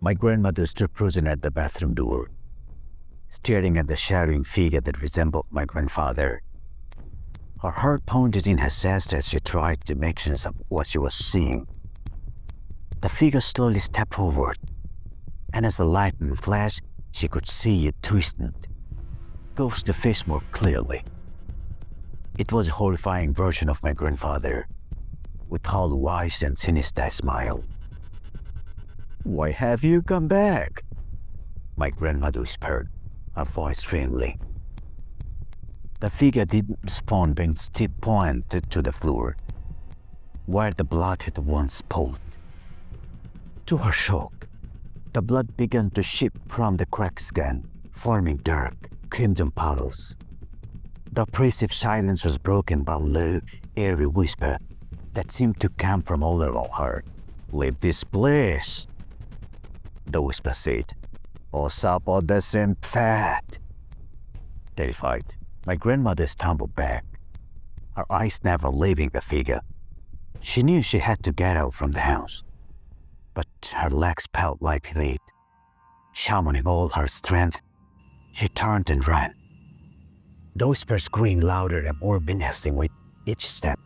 My grandmother stood frozen at the bathroom door, staring at the shadowing figure that resembled my grandfather. Her heart pounded in her chest as she tried to make sense of what she was seeing. The figure slowly stepped forward, and as the lightning flashed, she could see it twisted, ghost the face more clearly. It was a horrifying version of my grandfather, with hollow eyes and sinister smile. "Why have you come back?" my grandmother whispered, her voice trembling. The figure didn't respond, being still pointed to the floor, where the blood had once pooled. To her shock, the blood began to seep from the cracked skin, forming dark, crimson puddles. The oppressive silence was broken by a low, eerie whisper that seemed to come from all around her. "Leave this place," the whisper said, "or suffer the same fate." Terrified, my grandmother stumbled back, her eyes never leaving the figure. She knew she had to get out from the house, but her legs felt like lead. Summoning all her strength, she turned and ran. The whisper screamed louder and more menacing with each step.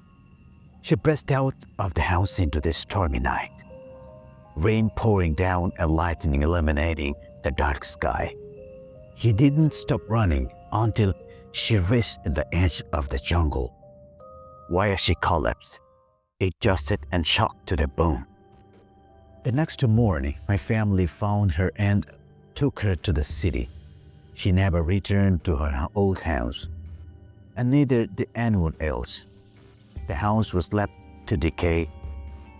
She pressed out of the house into the stormy night, rain pouring down and lightning illuminating the dark sky. She didn't stop running until she reached the edge of the jungle, where she collapsed, exhausted and shocked to the bone. The next morning, my family found her and took her to the city. She never returned to her old house, and neither did anyone else. The house was left to decay,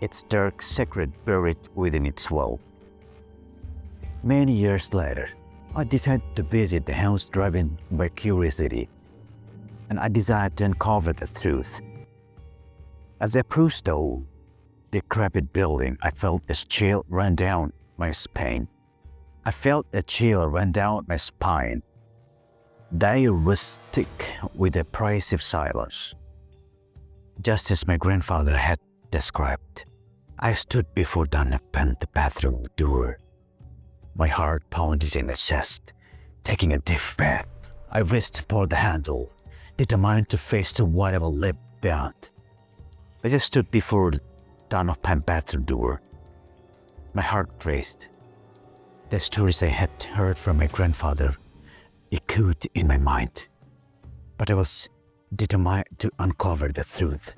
its dark secret buried within its wall. Many years later, I decided to visit the house driven by curiosity, and I desired to uncover the truth. As I approached the old, decrepit building, I felt a chill run down my spine. The air was thick with oppressive silence. Just as my grandfather had described, I stood before the unopened bathroom door. My heart pounded in my chest. Taking a deep breath, I reached for the handle, determined to face whatever lay beyond. As I stood before the unopened bathroom door, my heart raced. The stories I had heard from my grandfather echoed in my mind, but I was determined to uncover the truth.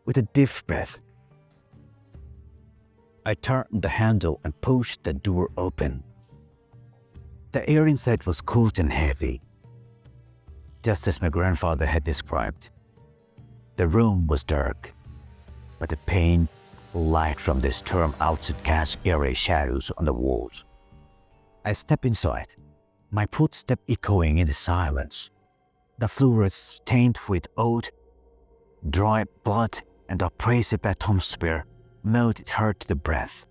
With a deep breath, I turned the handle and pushed the door open. The air inside was cold and heavy, just as my grandfather had described. The room was dark, but the faint light from the storm outside cast eerie shadows on the walls. I stepped inside, my footsteps echoing in the silence. The floor was stained with old, dry blood, and the oppressive atmosphere made it hard to breathe.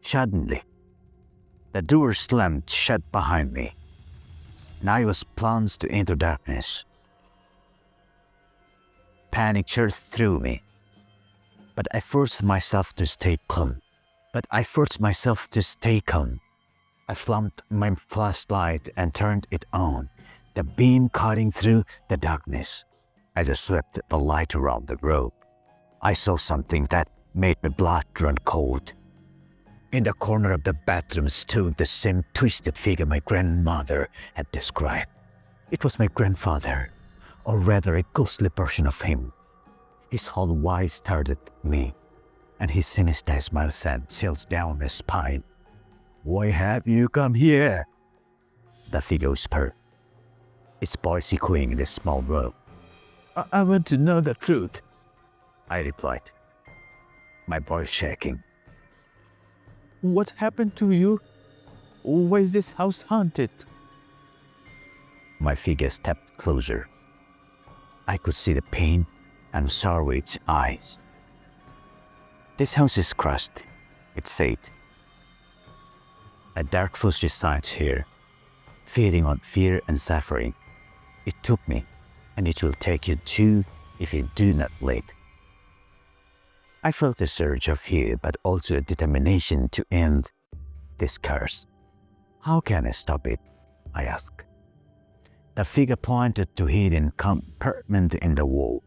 Suddenly, the door slammed shut behind me, and I was plunged into darkness. Panic surged through me, but I forced myself to stay calm. I flamed my flashlight and turned it on, the beam cutting through the darkness. As I swept the light around the room, I saw something that made my blood run cold. In the corner of the bathroom stood the same twisted figure my grandmother had described. It was my grandfather, or rather a ghostly version of him. His hollow eyes stared at me, and his sinister smile sent chills down my spine. "Why have you come here?" the figure whispered, its voice echoing in the small room. I want to know the truth," I replied, my voice shaking. "What happened to you? Why is this house haunted?" My figure stepped closer. I could see the pain and sorrow in its eyes. "This house is crushed," it said. "A dark force resides here, feeding on fear and suffering. It took me, and it will take you too if you do not leave." I felt a surge of fear, but also a determination to end this curse. How can I stop it? I asked. The figure pointed to a hidden compartment in the wall.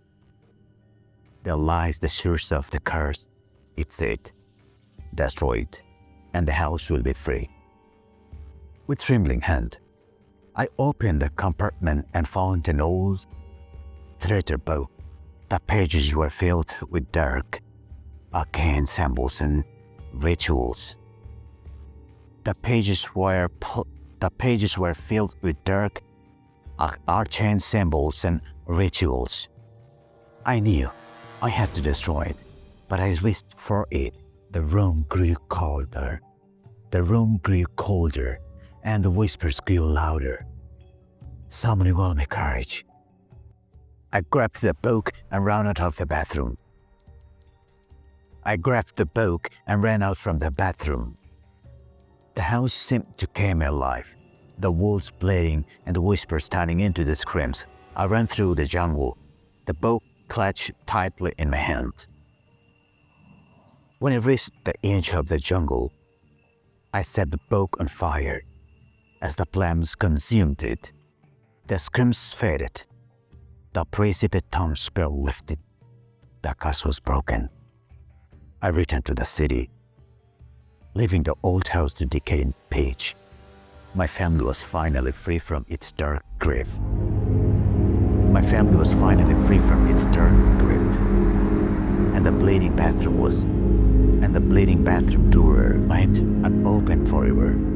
There lies the source of the curse, it said. Destroy it, and the house will be free. With trembling hand, I opened the compartment and found an old threaded book. The pages were filled with dark, arcane symbols and rituals. The pages were filled with dark, arcane symbols and rituals. I knew I had to destroy it, but I reached for it. The room grew colder. And the whispers grew louder. Someone will me courage. I grabbed the book and ran out of the bathroom. from the bathroom. The house seemed to come alive, the walls bleeding and the whispers turning into the screams. I ran through the jungle, the book clutched tightly in my hand. When I reached the edge of the jungle, I set the book on fire. As the flames consumed it, the screams faded. The precipitate spell lifted. The curse was broken. I returned to the city, leaving the old house to decay in pitch. My family was finally free from its dark grip. And the bleeding bathroom door remained unopened forever.